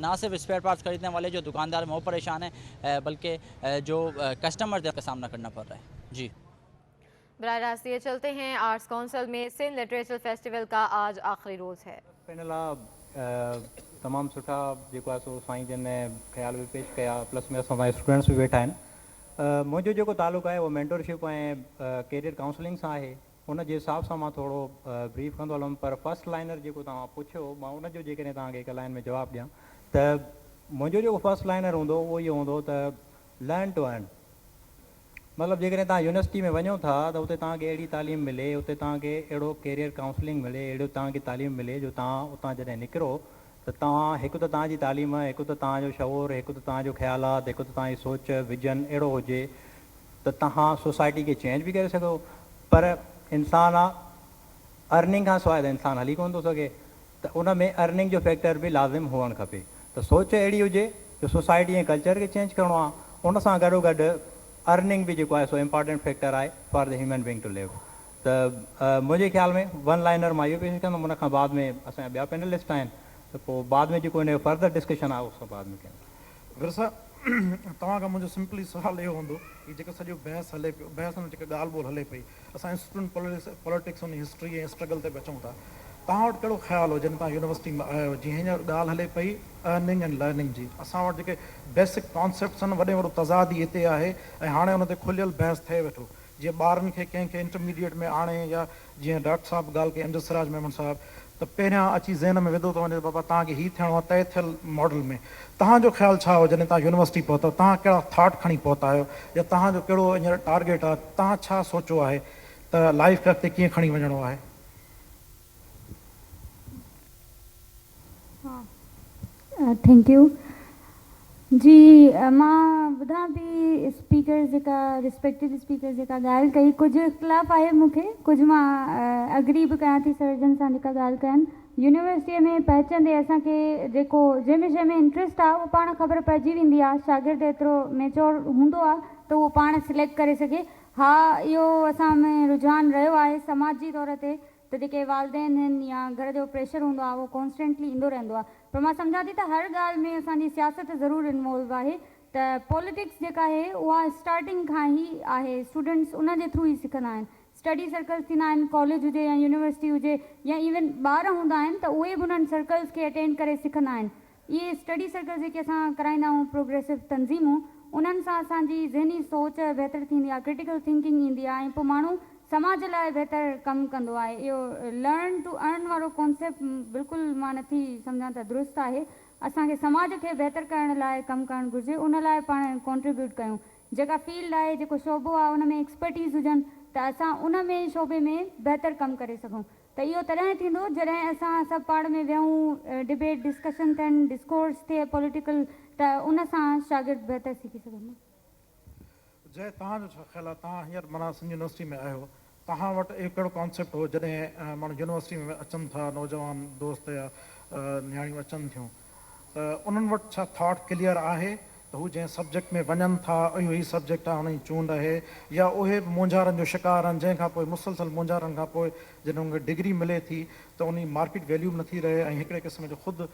ना सिर्फ स्पेयर पार्ट्स खरीदने वाले जो दुकानदार हैं वो परेशान हैं, बल्कि जो कस्टमर का सामना करना पड़ रहा है। जी बराह रास्त ये चलते हैं आर्ट्स काउंसिल में सिंध लिटरेचर फेस्टिवल का आज आखिरी रोज़ है। तमाम सुठा जेको आहे सो साईं जन ने ख़्याल भी पेश कया, प्लस में असां स्टूडेंट्स भी वेठा आहिनि। मुंहिंजो जेको तालुक़ु आहे उहो मेंटरशिप ऐं कैरियर काउंसलिंग सां आहे, उन जे हिसाब सां मां थोरो ब्रीफ कंदो हलुमि। पर फर्स्ट लाइनर जेको तव्हां पुछियो, मां उनजो जेकॾहिं तव्हांखे हिकु लाइन में जवाबु ॾियां त मुंहिंजो जेको फर्स्ट लाइनर हूंदो उहो इहो हूंदो त लर्न टू अर्न। मतिलबु जेकॾहिं तव्हां यूनिवर्सिटी में वञो था त उते तव्हांखे अहिड़ी तालीम मिले, उते तव्हांखे अहिड़ो कैरियर काउंसलिंग मिले, अहिड़ो तव्हांखे तालीम मिले जो तव्हां उतां जॾहिं निकिरो त तव्हां हिकु त तव्हांजी तालीम, हिकु त तव्हांजो शऊर, हिकु त तव्हांजो ख़्यालात, हिकु त तव्हांजी सोच विजन अहिड़ो हुजे त तव्हां सोसाइटी खे चेंज बि करे सघो। पर इंसान आहे, अर्निंग खां सवाइ त इंसानु हली कोन थो सघे, त उन में अर्निंग जो फैक्टर बि लाज़िम हुअणु खपे। त सोच अहिड़ी हुजे जो सोसाइटी ऐं कल्चर खे चेंज करिणो आहे, उन सां गॾोगॾु अर्निंग बि जेको आहे सो इम्पॉर्टेंट फैक्टर आहे for the human being to live. त मुंहिंजे ख़्याल में वन लाइनर मां इहो पेश कंदुमि, उन खां बाद में असांजा ॿिया पैनलिस्ट आहिनि, त पोइ बाद में जेको हिन जो फर्दर डिस्कशन आहे उहो बाद में कयूं। विरसा, तव्हां खां मुंहिंजो सिंपली सुवाल इहो हूंदो कि जेको सॼो बहस हले पियो, बहस में जेका ॻाल्हि ॿोल हले पई, असां स्टूडेंट पॉलिटिक्स उन हिस्ट्री ऐं स्ट्रगल ते बि अचूं था, तव्हां वटि कहिड़ो ख़्यालु हो जॾहिं तव्हां यूनिवर्सिटी में आया आहियो, जीअं हींअर ॻाल्हि हले पई अर्निंग एंड लर्निंग जी, असां वटि जेके बेसिक कॉन्सेप्ट्स आहिनि वॾे वॾो तज़ाद ई हिते आहे ऐं हाणे हुन ते खुलियल बहस थिए वेठो। जीअं ॿारनि खे कंहिंखे इंटरमीडिएट में आणे, या जीअं डॉक्टर साहिबु ॻाल्हि कई अमजद सिराज मेमन साहिबु, त पहिरियां अची ज़हन में विधो थो वञे बाबा तव्हांखे हीउ थियणो आहे तय थियल मॉडल में। तव्हांजो ख़्यालु छा हो जॾहिं तव्हां यूनिवर्सिटी पहुता, तव्हां कहिड़ा थॉट खणी पहुता आहियो, या तव्हांजो कहिड़ो हींअर टारगेट आहे, तव्हां छा सोचियो आहे त लाइफ खे अॻिते कीअं खणी वञिणो आहे? थैंक यू जी। मां ॿुधां पई स्पीकर जेका रिस्पेक्टेड स्पीकर जेका ॻाल्हि कई, कुझु इख़्तिलाफ़ आहे मूंखे, कुझु मां अग्री बि कयां थी सर्जन सां जेका ॻाल्हि कनि। यूनिवर्सिटीअ में पहुचंदे असांखे जेको जंहिं विषय में इंट्रस्ट आहे उहो पाण ख़बर पइजी वेंदी आहे, शागिर्द एतिरो मेच्योर हूंदो आहे त उहो पाण सिलेक्ट करे सघे। हा, इहो असां में रुझान रहियो आहे समाजी तौर ते, त जेके वालदेन आहिनि या घर जो प्रेशर हूंदो आहे उहो कॉन्स्टेंटली ईंदो रहंदो आहे। पर मां सम्झां थी त हर ॻाल्हि में असांजी सियासत ज़रूरु इन्वॉल्व आहे, त पॉलिटिक्स जेका आहे उहा स्टार्टिंग खां ई आहे, स्टूडेंट्स उन जे थ्रू ई सिखंदा आहिनि। स्टडी सर्कल्स थींदा आहिनि, कॉलेज हुजे या यूनिवर्सिटी हुजे, या इवन ॿार हूंदा आहिनि त उहे बि उन्हनि सर्कल्स खे अटेंड करे सिखंदा आहिनि। इहे स्टडी सर्कल्स जेके असां कराईंदा आहियूं, प्रोग्रेसिव तंज़ीमूं, उन्हनि सां असांजी ज़हनी सोच बहितर थींदी आहे, क्रिटिकल थिंकिंग ईंदी आहे, ऐं पोइ माण्हू समाज लाइ बहितर कमु कंदो आहे। इहो लर्न टू अर्न वारो कॉन्सेप्ट बिल्कुलु मां नथी सम्झां त दुरुस्त आहे। असांखे समाज खे बहितर करण लाइ कमु करणु घुरिजे, उन लाइ पाण कॉन्ट्रीब्यूट कयूं। जेका फील्ड आहे, जेको शोबो आहे, उन में एक्सपर्टीज़ हुजनि त असां उन में शोबे में बहितर कमु करे सघूं। त इहो तॾहिं थींदो जॾहिं असां सभु पाण में विहूं, डिबेट डिस्कशन थियनि, डिस्कोर्स थिए पॉलिटिकल, त उन सां शागिर्द बहितर सिखी सघंदा। जय, तव्हांजो छा ख़्यालु आहे? तव्हां हींअर माना सिंध यूनिवर्सिटी में आहियो, तव्हां वटि इहो कहिड़ो कॉन्सेप्ट हो जॾहिं माण्हू यूनिवर्सिटी में अचनि था, नौजवान दोस्त या नियाणियूं अचनि थियूं, त उन्हनि वटि छा थॉट क्लियर आहे त हू जंहिं सब्जेक्ट में वञनि था इहो ई सब्जेक्ट आहे, हुन जी चूंड आहे, या उहे बि मुंझारनि जो शिकार आहिनि, जंहिंखां पोइ मुसलसल मुंझारनि खां पोइ जॾहिं उनखे डिग्री मिले थी त उन जी मार्केट वैल्यू बि नथी रहे ऐं हिकिड़े क़िस्म जो ख़ुदि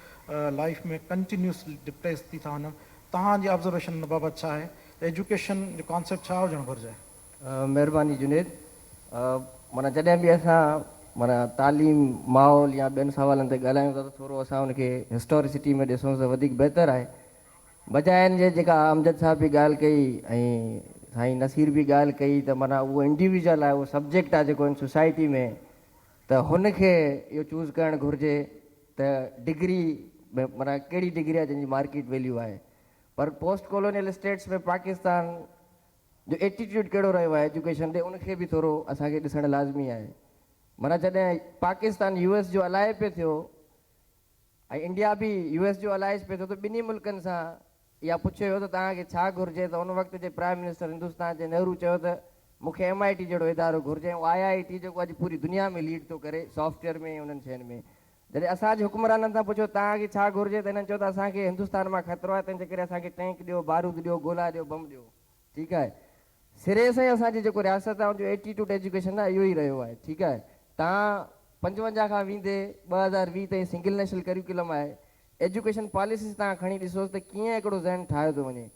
लाइफ में कंटिन्यूस डिप्रेस थी था वञनि। तव्हांजी ऑब्ज़र्वेशन हिन बाबति छा आहे? एजुकेशन जो कॉन्सेप्ट छा हुजणु घुरिजे? महिरबानी जुनेद। माना जॾहिं बि असां माना तालीम माहौल या ॿियनि सवालनि ते ॻाल्हायूं था त थोरो असां हुनखे हिस्टोरिसिटी में ॾिसूं त वधीक बहितरु आहे। बजाइनि जे जेका अमजद साहिब बि ॻाल्हि कई ऐं साईं नसीर बि ॻाल्हि कई त माना उहो इंडिविजुअल आहे, उहो सब्जेक्ट आहे जेको इन सोसाइटी में, त हुनखे इहो चूज़ करणु घुरिजे त डिग्री माना कहिड़ी डिग्री आहे जंहिंजी मार्केट वैल्यू आहे। पर पोस्ट कॉलोनियल स्टेट्स में पाकिस्तान जो एटीट्यूड कहिड़ो रहियो आहे एजुकेशन ॾे, उनखे बि थोरो असांखे ॾिसणु लाज़मी आहे। माना जॾहिं पाकिस्तान US जो अलाए पियो थियो ऐं इंडिया बि US जो अलाइज पियो थियो, त ॿिन्ही मुल्कनि सां इहा पुछियो वियो त तव्हांखे छा घुरिजे, त उन वक़्त जे प्राइम मिनिस्टर हिंदुस्तान जे नेहरू चयो त मूंखे MIT जहिड़ो इदारो घुरिजे, ऐं IIT जेको अॼु पूरी दुनिया में लीड थो करे सॉफ्टवेयर में उन्हनि शयुनि में। जॾहिं असांजे हुक्मराननि सां पुछियो तव्हांखे छा घुरिजे, त हिननि चयो त असांखे हिंदुस्तान मां ख़तरो आहे, तंहिंजे करे असांखे टैंक ॾियो, बारूद ॾियो, गोला ॾियो, बम ॾियो। ठीकु आहे, सिरे सां ई असांजी जेको रियासत आहे उनजो एटीट्यूड एजुकेशन आहे इहो ई रहियो आहे। ठीकु आहे, तव्हां 55 खां वेंदे 2020 ताईं सिंगल नेशनल करिकुलम आहे, एजुकेशन पॉलिसीज़ तव्हां खणी ॾिसोसि त कीअं हिकिड़ो ज़हन ठाहियो थो वञे।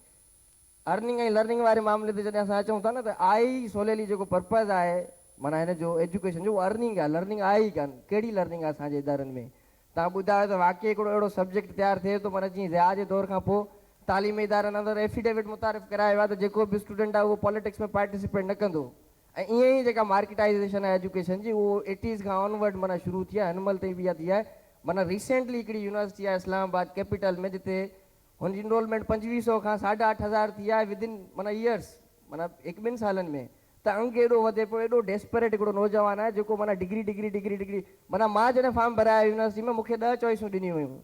अर्निंग ऐं लर्निंग वारे मामले ते जॾहिं असां अचूं था न, त आई सोलेली जेको पर्पज़ आहे माना हिन जो एजुकेशन जो, उहो अर्निंग आहे, लर्निंग आहे ई कान। कहिड़ी लर्निंग आहे असांजे इदारनि में? तव्हां ॿुधायो त वाक़ई हिकिड़ो अहिड़ो सब्जेक्ट तयारु थिए थो, माना जीअं ज़िया जे दौर खां पोइ तालीमी इदारनि अंदरि एफिडेविट मुतारिफ़ करायो आहे त जेको बि स्टूडेंट आहे उहो पॉलिटिक्स में पार्टिसिपेट न कंदो। ऐं ईअं ई जेका मार्केटाइज़ेशन आहे एजुकेशन जी, उहो 80s खां ऑनवर्ड माना शुरू थी आहे, हिन महिल ताईं बि इहा थी आहे। माना रिसेंटली हिकिड़ी यूनिवर्सिटी आहे इस्लामाबाद कैपिटल में, जिते हुनजी इनरोलमेंट 2500 खां 8,500 थी आहे विदिन माना ईयर्स, माना 1-2 सालनि में। त अंग एॾो वधे पियो, एॾो डेस्परेट हिकिड़ो नौजवान आहे जेको माना डिग्री डिग्री डिग्री डिग्री। माना मां जॾहिं फॉर्म भराया यूनिवर्सिटी में, मूंखे 10 चॉइसूं ॾिनियूं हुयूं,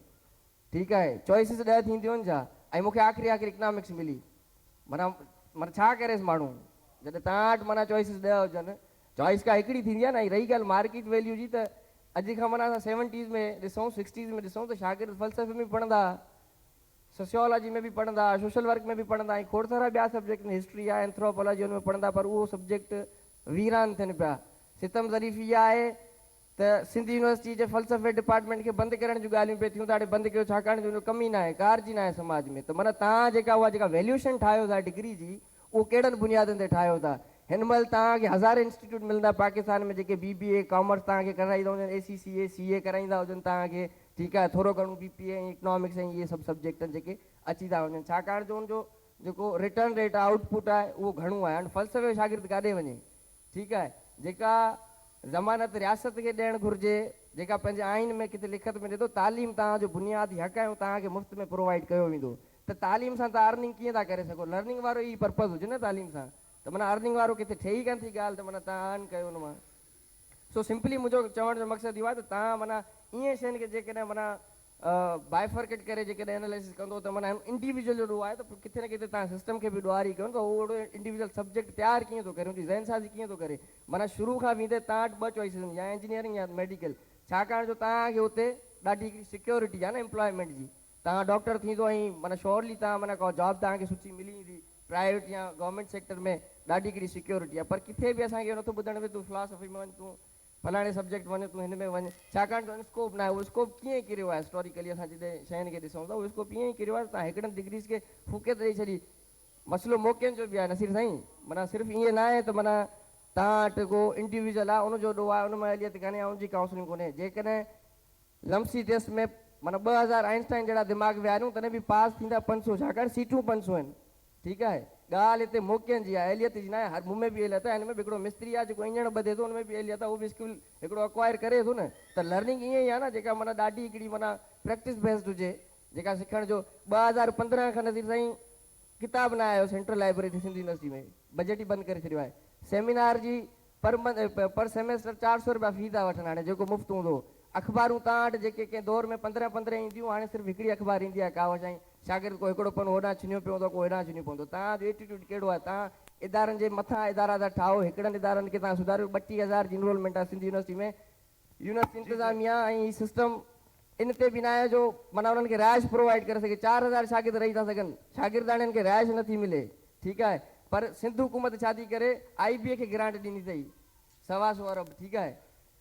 ठीकु आहे, चॉइसिस 10 थींदियूं आहिनि छा, ऐं मूंखे आख़िरी इकनॉमिक्स मिली, माना माना छा करेसि माण्हू, जॾहिं तव्हां वटि माना चॉइसिस 10 हुजनि, चॉइस का हिकिड़ी थींदी आहे न। ऐं रही ॻाल्हि मार्केट वैल्यू जी, त अॼु खां माना असां 70s में ॾिसूं, 60s में ॾिसूं त शागिर्द फ़लसफ़े में बि पढ़ंदा, सोशियोलॉजी में बि पढ़ंदा, सोशल वर्क में बि पढ़ंदा, ऐं खोड़ सारा ॿिया सब्जेक्ट में, हिस्ट्री आहे, एंथ्रोपोलॉजी, हुन में पढ़ंदा, पर उहो सब्जेक्ट वीरान थियनि पिया। सितम ज़रीफ़ इहा आहे त सिंध यूनिवर्सिटी जे फ़लसफ़े डिपार्टमेंट खे बंदि करण जूं ॻाल्हियूं पिए थियूं त हाणे बंदि कयो, छाकाणि जो कमी न आहे, कारजी न आहे समाज में। त माना तव्हां जेका उहा जेका वैल्यूएशन ठाहियो था डिग्री जी, उहो कहिड़नि बुनियादनि ते ठाहियो था। हिन महिल तव्हांखे हज़ार इंस्टीट्यूट मिलंदा पाकिस्तान में, जेके BBA कॉमर्स तव्हांखे कराईंदा हुजनि, ACCA CA कराईंदा हुजनि तव्हांखे, ठीकु आहे, थोरो घणो BPA ऐं इकनॉमिक्स ऐं इहे सभु सब्जेक्ट जेके अची था वञनि, छाकाणि जो उनजो जेको रिटर्न रेट आहे, आउटपुट आहे, उहो घणो आहे। हाणे फ़लसफ़े शागिर्द काॾे वञे, ठीकु आहे, जेका ज़मानत रियासत खे ॾियणु घुरिजे, जेका पंहिंजे आइन में किथे लिखत में ॾिए थो, तालीम तव्हांजो बुनियादी हक़ आहे, तव्हांखे मुफ़्त में प्रोवाइड कयो वेंदो। त तालीम सां तव्हां अर्निंग कीअं था करे सघो, लर्निंग वारो ई पर्पज़ हुजे न तालीम सां, त माना अर्निंग वारो किथे ठहे ई कान थी ॻाल्हि, त माना तव्हां अर्न कयो हुन मां। सो सिंपली मुंहिंजो चवण जो मक़सदु इहो आहे त तव्हां माना ईअं शयुनि खे जेकॾहिं माना बाइफर्केट करे जेकॾहिं एनालिसिस कंदो, त माना इंडिविजुअल जो ॾोह आहे, त किथे न किथे तव्हां सिस्टम खे बि ॾुआरी कयो, त ओड़ो इंडिविजुअल सब्जेक्ट तयारु कीअं थो करे, उनजी ज़हनसाज़ी कीअं थो करे। माना शुरू खां वेंदे तव्हां वटि 2 चॉइसिस आहिनि, या इंजीनियरिंग या मेडिकल, छाकाणि जो तव्हांखे हुते ॾाढी हिकिड़ी सिक्योरिटी आहे न एम्प्लॉयमेंट जी। तव्हां डॉक्टर थींदो ऐं माना श्योरली तव्हां माना को जॉब तव्हांखे सुठी मिली वेंदी, प्राइवेट या गवर्नमेंट सेक्टर में ॾाढी हिकिड़ी सिक्योरिटी आहे। पर किथे बि असांखे नथो ॿुधण में, तूं फिलॉसफी में वञ, तूं फलाणे सब्जेक्ट वञ, तूं हिन में वञ, छाकाणि जो स्कोप न आहे। उहो स्कोप कीअं किरियो आहे हिस्टोरिकली, असां जॾहिं शयुनि खे ॾिसूं था, उहो स्कोप ईअं ई किरियो आहे, तव्हां हिकिड़नि डिग्रीज़ खे फूके ॾेई छॾी। मसइलो मौक़नि जो बि आहे नसीर साईं, माना सिर्फ़ु ईअं न आहे त माना तव्हां वटि को इंडिविजुअल आहे, उनजो ॾोह आहे, उन में अहलियत कान्हे, उनजी काउंसलिंग कोन्हे। जेकॾहिं लम्सी टेस्ट में माना 2000 आइंस्टाइन जहिड़ा दिमाग़ विहारूं, तॾहिं बि पास थींदा 500, छाकाणि सीटूं 500 आहिनि, ठीकु आहे। ॻाल्हि हिते मौक़नि जी आहे, अहलियत जी न आहे। हर मूं में बि अहलियत आहे, हिन में बि हिकिड़ो मिस्त्री आहे जेको इंजण ॿधे थो, हुन में बि अहलियत आहे, उहो बि स्किल हिकिड़ो अक्वायर करे थो न। त लर्निंग ईअं ई आहे न, जेका माना ॾाढी हिकिड़ी माना प्रैक्टिस बेस्ड हुजे, जेका सिखण जो 2015 खां नज़ीर साईं किताब न आयो सेंट्रल लाइब्रेरी थी सिंध यूनिवर्सिटी में, बजट ई बंदि करे छॾियो आहे। सेमिनार जी पर सेमेस्टर 400 रुपया फी था वठनि, हाणे जेको मुफ़्त हूंदो। अख़बारूं तव्हां वटि जेके कंहिं दौर में 15-15 ईंदियूं, हाणे सिर्फ़ु हिकिड़ी अख़बार ईंदी आहे, काव साईं, शागिर्द को हिकिड़ो पनो होॾां छिनियो पियो हूंदो, को हेॾां छिनियो पवंदो। तव्हांजो एटीट्यूड कहिड़ो आहे, तव्हां इदारनि जे मथां इदारा था ठाहो, हिकिड़नि इदारनि खे तव्हां सुधारियो। 32,000 जी इनरोलमेंट आहे सिंध यूनिवर्सिटी में, यूनिवर्सिटी इंतिज़ामिया ऐं सिस्टम इन ते बि न आहे जो माना उन्हनि खे रिहाइश प्रोवाइड करे सघे। 4000 शागिर्द रही था सघनि, शागिर्द हाणे खे रिहाइश नथी मिले, ठीकु आहे। पर सिंध हुकूमत छा थी करे, IBA खे ग्रांट ॾिनी अथई 125 अरब, ठीकु आहे,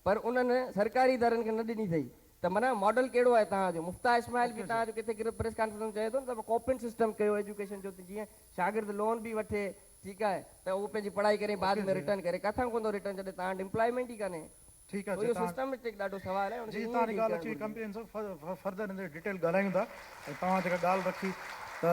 पर उन्हनि सरकारी इदारनि खे न ॾिनी अथई। त माना मॉडल कहिड़ो आहे तव्हांजो। मुफ्ता इस्माइल बि तव्हांजो किथे प्रेस कॉन्फ्रेंस चए थो न, त कोपिन सिस्टम कयो एजुकेशन जो, जीअं शागिर्द लोन बि वठे, ठीकु आहे, त उहो पंहिंजी पढ़ाई करे बाद में रिटर्न करे। किथां कंदो रिटर्न, जॾहिं तव्हां वटि एम्प्लॉयमेंट ई कान्हे। ठीकु आहे, इहो सिस्टमैटिक ॾाढो सवाल आहे। जी तव्हांजी ॻाल्हि अची कंप्रीहेंसिव, फर्दर इन डिटेल ॻाल्हायूं था। ऐं तव्हां जेका ॻाल्हि रखी, त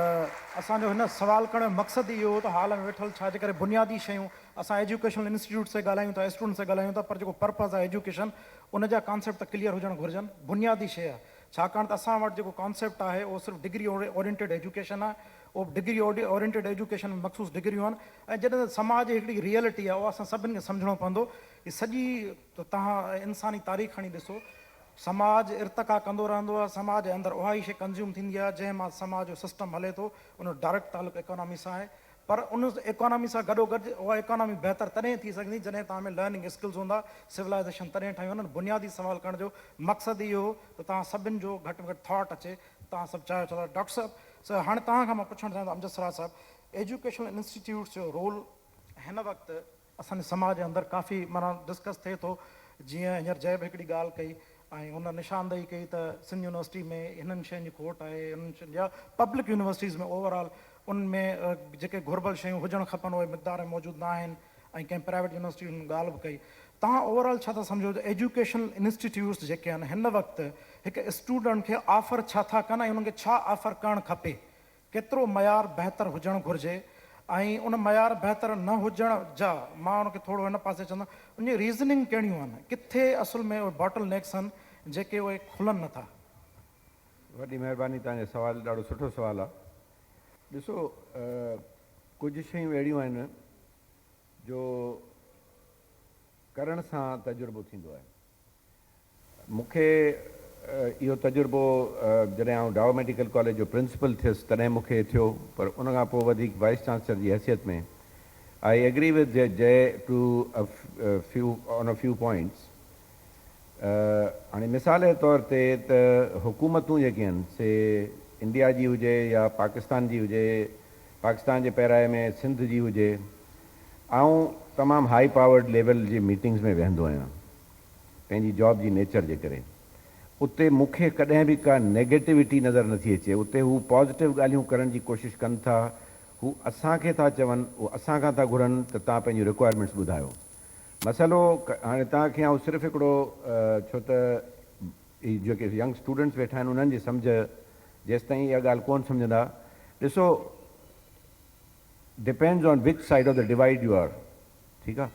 असांजो हिन सवाल करण जो मक़सदु इहो हो त हाल में वेठल छाजे करे बुनियादी शयूं असां एजुकेशनल इंस्टीट्यूट से ॻाल्हायूं था, स्टूडेंट से ॻाल्हायूं था, पर जेको पर्पज़ आहे एजुकेशन, उन जा कॉन्सेप्ट त क्लियर हुजणु घुरिजनि, बुनियादी शइ आहे। छाकाणि त असां वटि जेको कॉन्सेप्ट आहे उहो सिर्फ़ु डिग्री ओरिएंटेड एजुकेशन आहे, उहो डिग्री ओरिएंटेड एजुकेशन में मख़सूस डिग्रियूं आहिनि। ऐं जॾहिं समाज जी हिकिड़ी रियलिटी आहे, उहा असां सभिनि खे सम्झणो पवंदो कि सॼी तव्हां इंसानी तारीख़ खणी ॾिसो, समाज इर्तिका कंदो रहंदो आहे, समाज जे अंदरि उहा ई शइ कंज़्यूम थींदी आहे जंहिं मां समाज जो सिस्टम हले थो, उन जो डायरेक्ट तालुक़ु इकोनॉमी सां आहे। पर उन इकोनॉमी सां गॾोगॾु उहा इकोनॉमी बहितर तॾहिं थी सघंदी जॾहिं तव्हां में लर्निंग स्किल्स हूंदा, सिविलाइज़ेशन तॾहिं ठाहियूं वञनि। बुनियादी सवाल करण जो मक़सदु इहो हो त तव्हां सभिनि जो घटि में घटि थॉट अचे, तव्हां सभु चाहियो था। डॉक्टर साहब, हाणे तव्हां खां मां पुछणु चाहियां अमजद सराज साहब, एजुकेशनल इंस्टीट्यूट्स जो रोल हिन वक़्तु असांजे समाज जे अंदरि काफ़ी माना डिस्कस थिए थो। जीअं हींअर जय बि हिकिड़ी ॻाल्हि कई ऐं हुन निशानदेही कई त सिंध यूनिवर्सिटी में हिननि शयुनि जी खोट आहे, हिननि शयुनि या पब्लिक यूनिवर्सिटीज़ में ओवरऑल उनमें जेके घुरिबल शयूं हुजणु खपनि उहे मिक़दार मौजूदु न आहिनि, ऐं कंहिं प्राइवेट यूनिवर्सिटी में ॻाल्हि बि कई। तव्हां ओवरऑल छा था सम्झो त एजुकेशनल इंस्टीट्यूट्स जेके आहिनि हिन वक़्तु हिकु स्टूडेंट खे ऑफर छा था कनि ऐं उन्हनि खे छा ऑफर करणु खपे, केतिरो मयार बहितर हुजणु घुरिजे, ऐं उन मयार बहितर न हुजण जा मां उनखे थोरो हिन पासे चवंदुमि उन जी रीज़निंग कहिड़ियूं आहिनि, किथे असुल में उहे बॉटल नेक्स आहिनि जेके उहे खुलनि नथा। वॾी महिरबानी, तव्हांजो सुवालु ॾाढो सुठो सुवालु आहे। ॾिसो, कुझु शयूं अहिड़ियूं आहिनि जो करण सां तजुर्बो थींदो आहे। मूंखे इहो तजुर्बो जॾहिं आउं डाउ मेडिकल कॉलेज जो प्रिंसिपल थियुसि तॾहिं मूंखे थियो, पर उन खां पोइ वधीक वाइस चांसलर जी हैसियत में आई एग्री विद जय to on a few points. हाणे मिसाल जे तौर ते त हुकूमतूं जेके आहिनि से इंडिया जी हुजे या पाकिस्तान जी हुजे, पाकिस्तान जे पहिराए में सिंध जी हुजे, आउं तमामु हाई पावर्ड लेवल जी मीटिंग्स में वेहंदो आहियां पंहिंजी जॉब जी नेचर जे करे। उते मूंखे कॾहिं बि का नेगेटिविटी नज़र नथी अचे। उते हू पॉज़िटिव ॻाल्हियूं करण जी कोशिशि कनि था, हू असांखे था चवनि, हू असां खां था घुरनि त तव्हां पंहिंजी रिक्वायरमेंट्स ॿुधायो। मसइलो हाणे तव्हांखे आउं सिर्फ़ु हिकिड़ो छो त ही जेके यंग स्टूडेंट्स वेठा आहिनि उन्हनि जी सम्झ जेसि ताईं इहा ॻाल्हि कोन सम्झंदा, ॾिसो depends on which side of the divide you are, ठीकु आहे।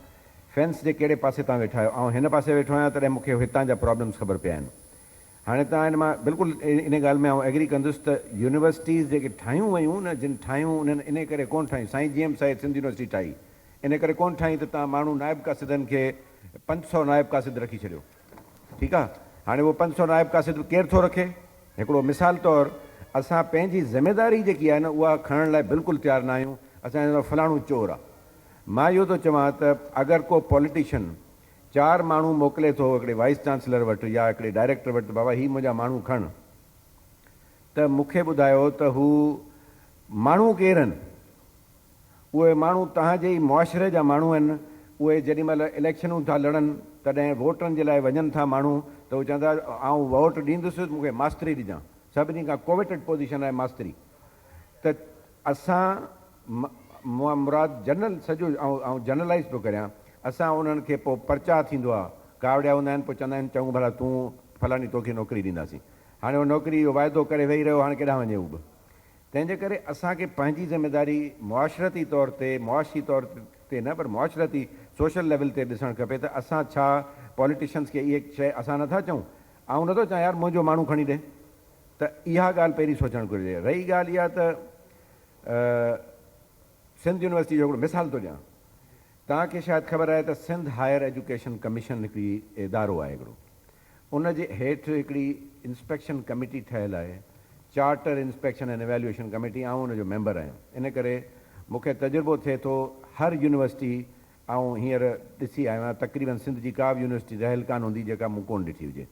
फेंस जे कहिड़े पासे तव्हां वेठा आहियो, ऐं हिन पासे वेठो आहियां तॾहिं मूंखे हितां जा प्रॉब्लम्स ख़बर पिया आहिनि। हाणे तव्हां हिन मां बिल्कुलु इन ॻाल्हि में आउं एग्री कंदुसि त यूनिवर्सिटीज़ जेके ठाहियूं वयूं न, जिन ठाहियूं उन्हनि इन करे कोन ठाहियूं। साईं GM साहिब सिंध यूनिवर्सिटी ठाही इन करे कोन ठाही त तव्हां माण्हू नाइब कासिदनि खे 500 नाइब कासिद रखी छॾियो, ठीकु आहे। हाणे उहो 500 नाइब कासिद केरु थो रखे? हिकिड़ो मिसाल तौरु असां पंहिंजी ज़िमेदारी जेकी आहे न उहा खणण लाइ बिल्कुलु तयारु न आहियूं। असां फलाणो चोर आहे। मां इहो थो चवां त अगरि को पॉलिटिशियन 4 माण्हू मोकिले थो हिकिड़े वाइस चांसलर वटि या हिकिड़े डायरेक्टर वटि, बाबा ही मुंहिंजा माण्हू खण, त मूंखे ॿुधायो त हू माण्हू केरु आहिनि? उहे माण्हू तव्हांजे ई मुआशिरे जा माण्हू आहिनि। उहे जेॾी महिल इलेक्शनूं था लड़नि तॾहिं वोटनि जे लाइ वञनि था माण्हू, त उहे चवंदा आउं वोट ॾींदुसि, मूंखे मास्तरी ॾिजां। सभिनी खां कोवेटेड पोज़ीशन आहे मास्तरी। त असां मुराद जनरल सॼो ऐं जनरलाइज़ पियो करियां, असां उन्हनि खे पोइ पर्चा थींदो आहे, कावड़िया हूंदा आहिनि, पोइ चवंदा आहिनि चङो भला तूं फलाणी तोखे नौकिरी ॾींदासीं। हाणे उहो नौकिरी जो वाइदो करे वेही रहियो, हाणे केॾांहुं वञे उहो बि। तंहिंजे करे असांखे पंहिंजी ज़िमेदारी मुआशरती तौर ते, मुआशी तौर ते न पर मुआशरती सोशल लेवल ते ॾिसणु खपे त असां छा पॉलिटिशियन्स खे इहे शइ असां नथा चऊं। ऐं नथो चाहियां यार मुंहिंजो माण्हू खणी ॾे, त इहा ॻाल्हि पहिरीं सोचणु घुरिजे। रही ॻाल्हि इहा त सिंध यूनिवर्सिटी जो हिकिड़ो मिसाल थो ॾियां। तव्हांखे शायदि ख़बर आहे त सिंध हायर एजुकेशन कमीशन हिकिड़ी इदारो आहे हिकिड़ो, उन जे हेठि हिकिड़ी इंस्पेक्शन कमेटी ठहियलु आहे, charter inspection and evaluation committee. आउं उनजो मेंबर आहियां। इन करे मूंखे तजुर्बो थिए थो हर यूनिवर्सिटी आउं हींअर ॾिसी आयो आहियां, तक़रीबन सिंध जी का बि यूनिवर्सिटी रहियल कान हूंदी जेका मूं कोन ॾिठी हुजे।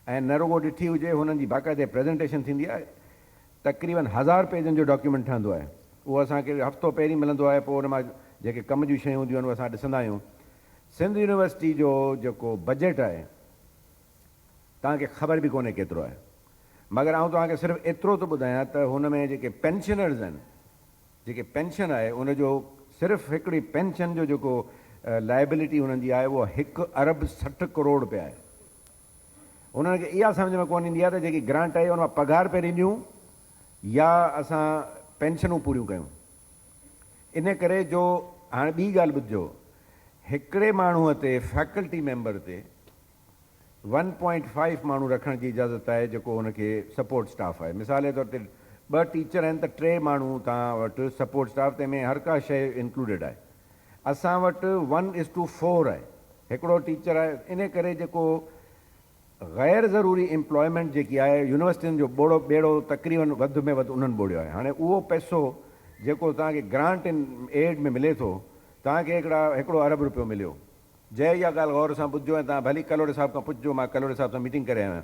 ऐं न रुगो ॾिठी हुजे, हुननि जी बाक़ाइदे प्रेज़ेंटेशन थींदी आहे, तक़रीबन 1000 पेजनि जो डॉक्यूमेंट ठहंदो आहे। उहो असांखे हफ़्तो पहिरीं मिलंदो आहे, पोइ हुन मां जेके कम जूं शयूं हूंदियूं आहिनि उहे असां ॾिसंदा आहियूं। सिंध यूनिवर्सिटी जो जेको बजट आहे तव्हांखे ख़बर बि कोन्हे केतिरो आहे, मगर आउं तव्हांखे सिर्फ़ु एतिरो थो ॿुधायां त हुन में जेके पेंशनर्स आहिनि, जेके पेंशन आहे उनजो सिर्फ़ु हिकिड़ी पेंशन जो जेको लाइबिलिटी हुननि जी आहे उहो 1 अरब 60 करोड़ रुपया आहे। उन्हनि खे इहा सम्झ में कोन ईंदी आहे त जेकी ग्रांट आहे उन मां पघार पहिरीं ॾियूं या असां पेंशनूं पूरियूं कयूं। इन करे जो हाणे ॿी ॻाल्हि ॿुधिजो, हिकिड़े माण्हूअ ते फैकल्टी मेंबर ते 1.5 माण्हू रखण जी इजाज़त आहे जेको हुनखे सपोर्ट स्टाफ आहे। मिसाल जे तौर ते 2 टीचर आहिनि त 3 माण्हू तव्हां वटि सपोर्ट स्टाफ, तंहिंमें हर का शइ इंक्लूडेड आहे। असां वटि 1:4 आहे, हिकिड़ो टीचर आहे। इन करे जेको ग़ैर ज़रूरी एम्प्लॉयमेंट जेकी आहे यूनिवर्सिटियुनि जो ॿेड़ो तक़रीबन वधि में वधि उन्हनि ॿोड़ियो आहे। हाणे उहो पैसो जेको तव्हांखे ग्रांट इन एड में मिले थो, तव्हांखे 1 अरब रुपयो मिलियो। जय इहा ॻाल्हि गौर सां ॿुधिजो ऐं तव्हां भली कलोड़े साहिब खां पुछिजो, मां कलोड़े साहिब सां मीटिंग करे आहियां,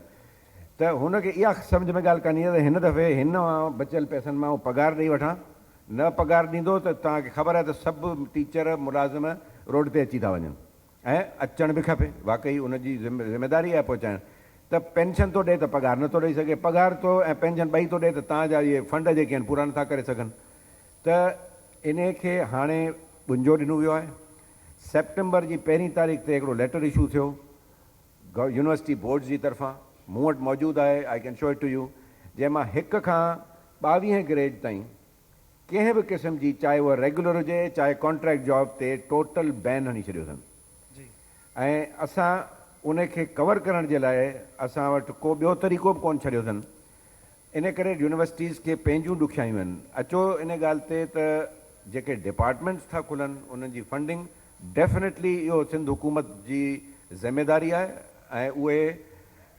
त हुनखे इहा सम्झ में ॻाल्हि कान्हे त हिन दफ़े हिन बचियल पैसनि मां पघार ॾेई वठां। न पघार ॾींदो त तव्हांखे ख़बर आहे त सभु टीचर मुलाज़िम रोड ते अची था वञनि ऐं अचणु बि खपे, वाक़ई उनजी ज़िमेदारी आहे पहुचाइणु। त पेंशन थो ॾे त पघार नथो ॾेई सघे, पघार थो ऐं पेंशन ॿई थो ॾे त तव्हांजा इहे फंड जेके आहिनि पूरा नथा करे सघनि। त इन खे हाणे ॿुंजो ॾिनो वियो आहे। सेप्टेंबर जी 1 तारीख़ ते हिकिड़ो लेटर इशू थियो यूनिवर्सिटी बोर्ड जी तरफ़ां, मूं वटि मौजूदु आहे, I can show it to you, जंहिंमां 1 खां 22 ग्रेड ताईं कंहिं बि क़िस्म जी, चाहे उहा रेगुलर हुजे चाहे कॉन्ट्रैक्ट जॉब ते, टोटल बैन हणी छॾियो अथनि। ऐं असां उनखे कवर करण जे लाइ असां वटि को ॿियो तरीक़ो बि कोन छॾियो अथनि। इन करे यूनिवर्सिटीज़ खे पंहिंजूं ॾुखियायूं आहिनि। अचो इन ॻाल्हि ते त जेके डिपार्टमेंट्स था खुलनि उन्हनि जी फंडिंग डेफिनेटली इहो सिंध हुकूमत जी ज़िमेदारी आहे ऐं उहे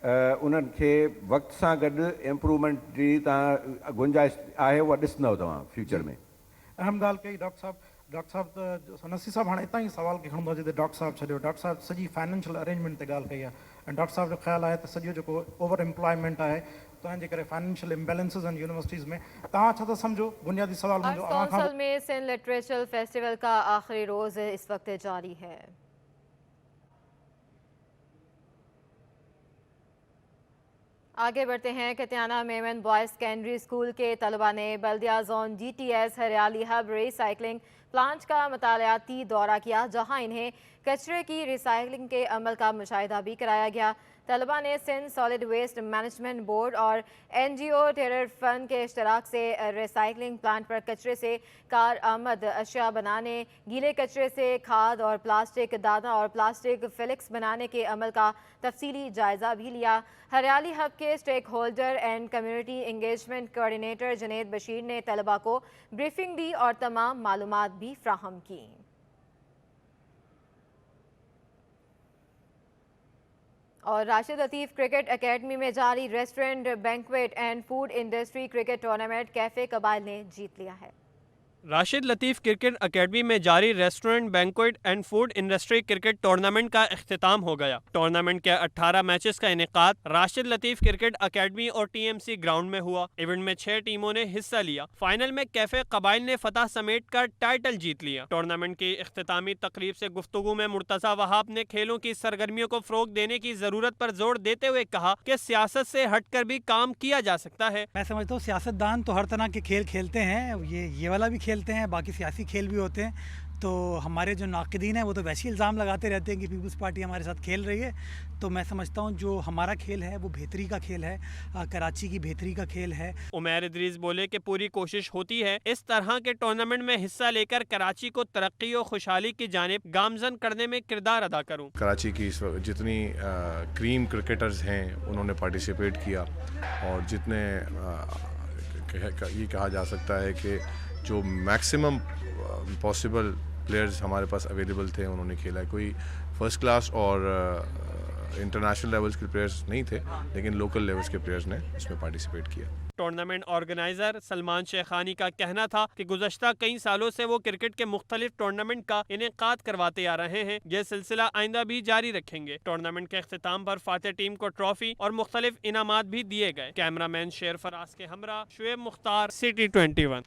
उन्हनि खे वक़्त सां गॾु इम्प्रूवमेंट जी तव्हां गुंजाइश आहे उहा ॾिसंदव तव्हां फ्यूचर में। अहम ॻाल्हि कई डॉक्टर साहब त नसीर साहब हाणे हितां ई सवाल खे खणंदो जिते डॉक्टर साहब छॾियो। डॉक्टर साहब सॼी फाइनेंशियल अरेंजमेंट ते ॻाल्हि कई आहे ऐं डॉक्टर साहब जो ख़्यालु आहे त सॼो जेको ओवर एम्प्लॉयमेंट आहे तंहिंजे करे फाइनेंशियल इम्बेलेंसिस आहिनि यूनिवर्सिटीज़ में। तव्हां छा था सम्झो? बुनियादी सवाल मुंहिंजो आर्ट्स काउंसिल में सिंध लिटरेचर फेस्टिवल का आखिरी रोज़ इस वक्त जारी है। आगे बढ़ते हैं। कतियाना मेमन बॉयज़ सेकेंडरी स्कूल के तलबा ने बल्दिया जोन DTS हरियाली हब रिसाइकलिंग प्लांट का मुतालियाती दौरा किया, जहां इन्हें कचरे की रिसाइकलिंग के अमल का मुशाहिदा भी कराया गया। तलबा ने Sindh solid waste management board और NGO टेरर फंड के इश्तराक से रिसाइकलिंग प्लांट पर कचरे से कारआमद अशिया बनाने, गीले कचरे से खाद और प्लास्टिक दाना और प्लास्टिक फ्लिक्स बनाने के अमल का तफसीली जायजा भी लिया। हरियाली हब के stakeholder and community engagement coordinator Junaid Bashir ने तलबा को ब्रीफिंग दी और तमाम मालूमात भी फ्राहम की। और राशिद लतीफ़ क्रिकेट एकेडमी में जारी restaurant banquet and food industry cricket tournament cafe Qabail ने जीत लिया है। राशिद लतीफ़ क्रिकेट एकेडमी में जारी restaurant banquet and food industry cricket tournament का इख्तिताम हो गया। टूर्नामेंट के 18 मैचेस का इनेकाद राशिद लतीफ़ क्रिकेट एकेडमी और TMC ग्राउंड में हुआ। इवेंट में 6 टीमों ने हिस्सा लिया। फाइनल में कैफे कबाइल ने फतह समेट कर टाइटल जीत लिया। टूर्नामेंट की इख्तितामी तकरीब से गुफ्तगू में मुर्तज़ा वहाब ने खेलों की सरगर्मियों को फ़रोग देने की ज़रूरत पर जोर देते हुए कहा कि सियासत से हटकर भी काम किया जा सकता है। मैं समझता हूँ सियासतदान तो हर तरह के खेल खेलते हैं, ये वाला भी खेलते हैं, बाकी सियासी खेल भी होते हैं। तो हमारे जो नाक़िदीन हैं वो तो वैसे ही इल्ज़ाम लगाते रहते हैं कि पीपल्स पार्टी हमारे साथ खेल रही है। तो मैं समझता हूँ जो हमारा खेल है वो बेहतरी का खेल है, कराची की बेहतरी का खेल है। उमैर इदरीस बोले कि पूरी कोशिश होती है इस तरह के टूर्नामेंट में हिस्सा लेकर कराची को तरक्की और खुशहाली की जानिब गामजन करने में किरदार अदा करूँ। कराची की इस वक्त जितनी क्रीम क्रिकेटर्स हैं उन्होंने पार्टिसिपेट किया और जितने ये कहा जा सकता है कि जो मैक्सिमम पॉसिबल प्लेयर्स हमारे पास अवेलेबल थे उन्होंने खेला। कोई फर्स्ट क्लास और इंटरनेशनल लेवल्स के प्लेयर्स नहीं थे, लेकिन लोकल लेवल्स के प्लेयर्स ने इसमें पार्टिसिपेट किया। टूर्नामेंट ऑर्गेनाइजर सलमान शेखानी का कहना था कि गुज़श्ता कई सालों से वो क्रिकेट के मुख्तलिफ टूर्नामेंट का इनेकाद करवाते आ रहे हैं। यह सिलसिला आइंदा भी जारी रखेंगे। टूर्नामेंट के अख्तिताम पर फातेह टीम को ट्रॉफी और मुख्तलिफ इनामात भी दिए गए। कैमरामैन शेर फराज के हमरा शुएब मुख्तार, City 21।